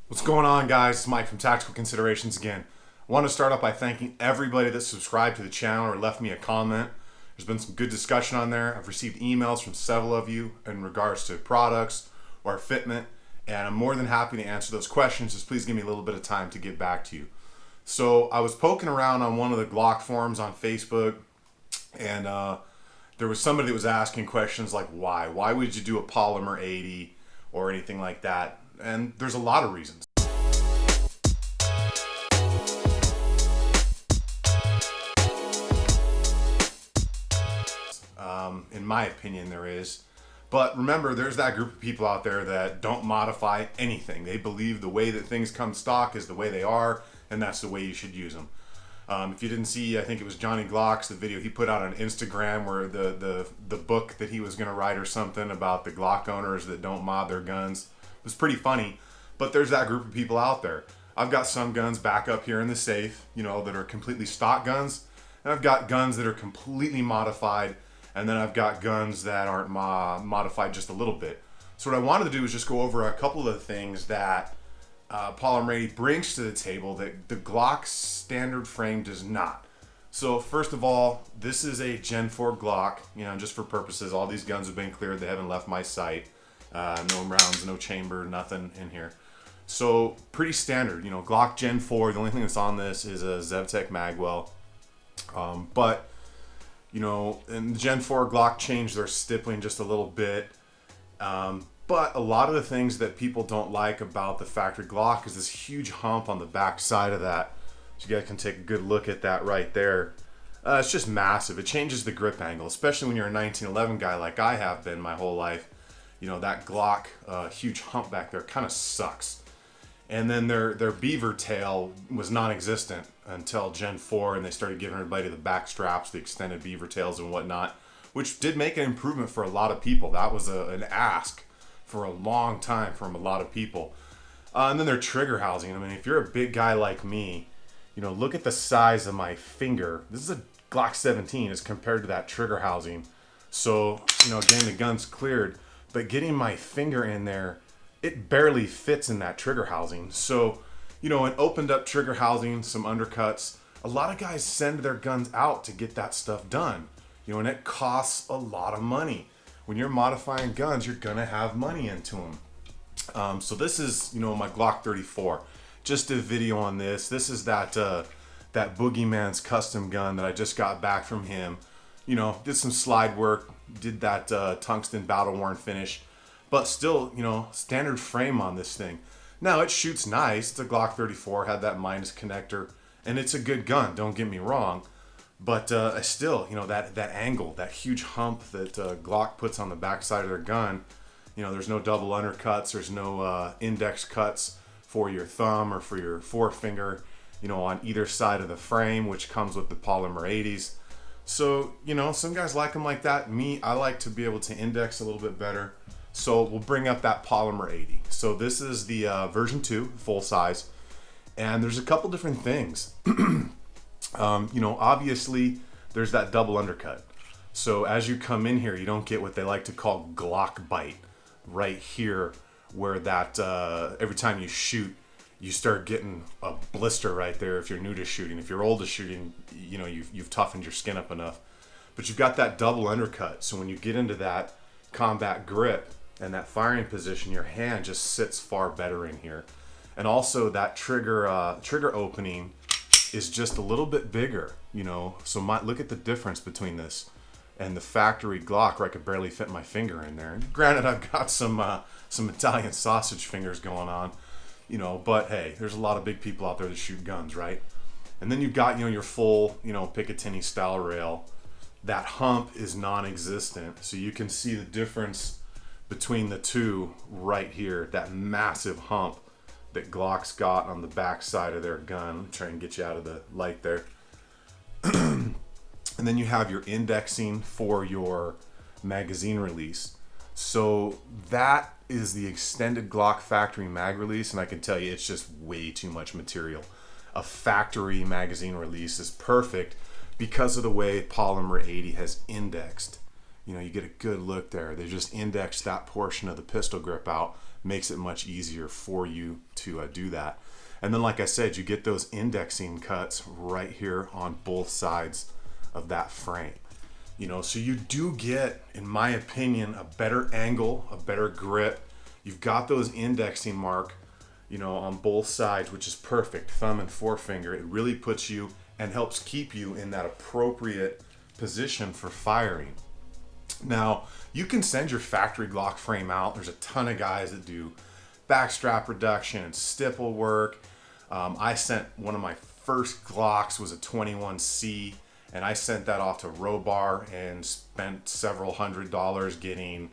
What's going on, guys? It's Mike from Tactical Considerations again. I want to start off by thanking everybody that subscribed to the channel or left me a comment. There's been some good discussion on there. I've received emails from several of you in regards to products or fitment, and I'm more than happy to answer those questions. Just please give me a little bit of time to get back to you. So I was poking around on one of the Glock forums on Facebook, and there was somebody that was asking questions like why? Why would you do a polymer 80 or anything like that? And there's a lot of reasons. In my opinion, there is. But remember, there's that group of people out there that don't modify anything. They believe the way that things come stock is the way they are, and that's the way you should use them. If you didn't see, I think it was Johnny Glock's, the video he put out on Instagram where the book that he was going to write or something about the Glock owners that don't mod their guns. It was pretty funny. But there's that group of people out there. I've got some guns back up here in the safe, that are completely stock guns. And I've got guns that are completely modified. And then I've got guns that aren't modified just a little bit. So what I wanted to do is just go over a couple of the things that Polymer 80 brings to the table that the Glock standard frame does not. So first of all, this is a Gen 4 Glock, just for purposes. All these guns have been cleared. They haven't left my sight. No rounds, no chamber, nothing in here. So pretty standard, Glock Gen 4. The only thing that's on this is a Zevtech Magwell. But in the Gen 4 Glock changed their stippling just a little bit. But a lot of the things that people don't like about the factory Glock is this huge hump on the back side of that. So you guys can take a good look at that right there. It's just massive. It changes the grip angle, especially when you're a 1911 guy like I have been my whole life. That Glock huge hump back there kind of sucks. And then their beaver tail was non-existent until Gen 4, and they started giving everybody the back straps, the extended beaver tails and whatnot, which did make an improvement for a lot of people. That was an ask for a long time from a lot of people. And then their trigger housing. I mean, if you're a big guy like me, look at the size of my finger. This is a Glock 17 as compared to that trigger housing. So, again, the gun's cleared, but getting my finger in there, it barely fits in that trigger housing. So, an opened up trigger housing, some undercuts, a lot of guys send their guns out to get that stuff done. And it costs a lot of money. When you're modifying guns, you're gonna have money into them. So this is, my Glock 34. Just a video on this. This is that Boogeyman's custom gun that I just got back from him. Did some slide work, did that tungsten battle worn finish. But still, standard frame on this thing. Now, it shoots nice. It's a Glock 34, had that minus connector, and it's a good gun, don't get me wrong. But still, that angle, that huge hump that Glock puts on the backside of their gun, there's no double undercuts, there's no index cuts for your thumb or for your forefinger, on either side of the frame, which comes with the Polymer 80s. So, some guys like them like that. Me, I like to be able to index a little bit better. So we'll bring up that Polymer 80. So this is the version 2, full size. And there's a couple different things. Obviously there's that double undercut. So as you come in here, you don't get what they like to call Glock bite right here, where that every time you shoot, you start getting a blister right there if you're new to shooting. If you're old to shooting, you've toughened your skin up enough. But you've got that double undercut. So when you get into that combat grip and that firing position, your hand just sits far better in here. And also that trigger opening is just a little bit bigger, So look at the difference between this and the factory Glock, where I could barely fit my finger in there. And granted, I've got some Italian sausage fingers going on, But hey, there's a lot of big people out there that shoot guns, right? And then you've got your full Picatinny style rail. That hump is non-existent, so you can see the difference between the two right here. That massive hump that Glock's got on the back side of their gun. Let me try and get you out of the light there. And then you have your indexing for your magazine release. So that is the extended Glock factory mag release, and I can tell you it's just way too much material. A factory magazine release is perfect because of the way Polymer 80 has indexed. You get a good look there. They just indexed that portion of the pistol grip out. makes it much easier for you to do that. And then, like I said, you get those indexing cuts right here on both sides of that frame. So you do get, in my opinion, a better angle, a better grip. You've got those indexing mark, on both sides, which is perfect, thumb and forefinger. It really puts you and helps keep you in that appropriate position for firing. Now, you can send your factory Glock frame out. There's a ton of guys that do backstrap reduction and stipple work. I sent one of my first Glocks was a 21C, and I sent that off to Robar and spent several $100s getting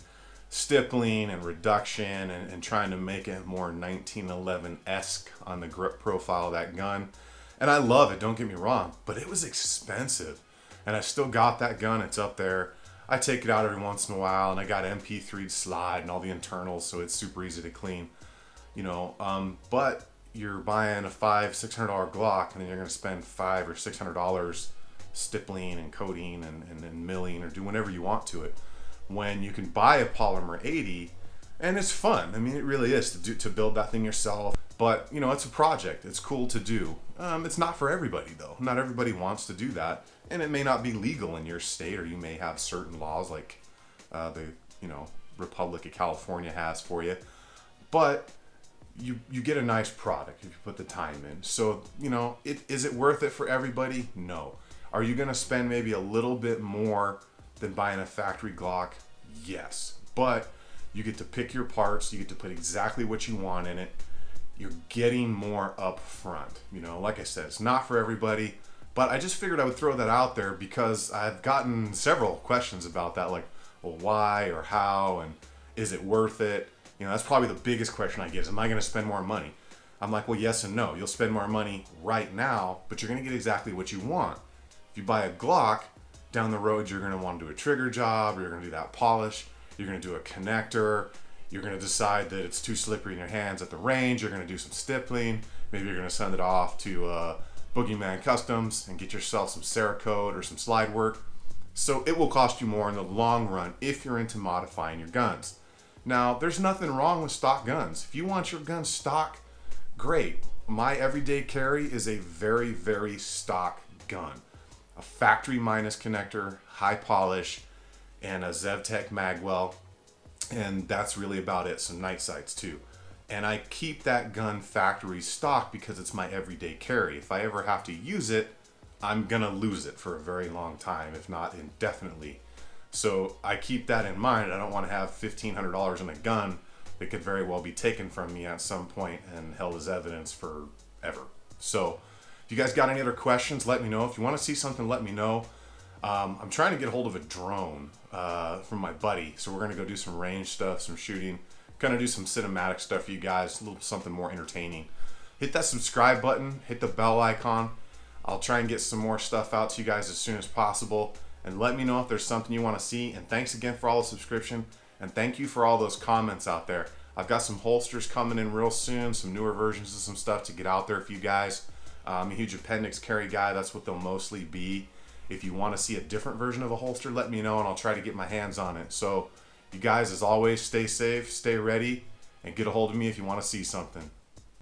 stippling and reduction and trying to make it more 1911-esque on the grip profile of that gun. And I love it, don't get me wrong, but it was expensive. And I still got that gun, it's up there. I take it out every once in a while, and I got MP3 slide and all the internals, so it's super easy to clean. But you're buying a $500-$600 Glock, and then you're going to spend $500 or $600 stippling and coating and milling or do whatever you want to it, when you can buy a polymer 80, and it's fun. I mean, it really is to build that thing yourself. But it's a project. It's cool to do. It's not for everybody though. Not everybody wants to do that, and it may not be legal in your state, or you may have certain laws like the Republic of California has for you. But you get a nice product if you put the time in. So is it worth it for everybody? No. Are you going to spend maybe a little bit more than buying a factory Glock? Yes. But you get to pick your parts. You get to put exactly what you want in it. You're getting more up front. Like I said, it's not for everybody, but I just figured I would throw that out there because I've gotten several questions about that, like, well, why or how, and is it worth it? That's probably the biggest question I get is, am I going to spend more money? I'm like, well, yes and no. You'll spend more money right now, but you're going to get exactly what you want. If you buy a Glock, down the road, you're going to want to do a trigger job, or you're going to do that polish, you're going to do a connector, you're going to decide that it's too slippery in your hands at the range, you're going to do some stippling, maybe you're going to send it off to Boogeyman Customs and get yourself some Cerakote or some slide work. So it will cost you more in the long run if you're into modifying your guns. Now, there's nothing wrong with stock guns. If you want your gun stock, great. My everyday carry is a very, very stock gun. A factory minus connector, high polish, and a ZevTech magwell. And that's really about it. Some night sights too. And I keep that gun factory stock because it's my everyday carry. If I ever have to use it, I'm gonna lose it for a very long time, if not indefinitely. So I keep that in mind. I don't want to have $1,500 in a gun that could very well be taken from me at some point and held as evidence forever. So if you guys got any other questions, let me know. If you want to see something, let me know. I'm trying to get a hold of a drone from my buddy. So we're going to go do some range stuff, some shooting, kind of do some cinematic stuff for you guys, a little something more entertaining. Hit that subscribe button, hit the bell icon. I'll try and get some more stuff out to you guys as soon as possible. And let me know if there's something you want to see. And thanks again for all the subscription. And thank you for all those comments out there. I've got some holsters coming in real soon, some newer versions of some stuff to get out there for you guys. I'm a huge appendix carry guy. That's what they'll mostly be. If you want to see a different version of a holster, let me know and I'll try to get my hands on it. So you guys, as always, stay safe, stay ready, and get a hold of me if you want to see something.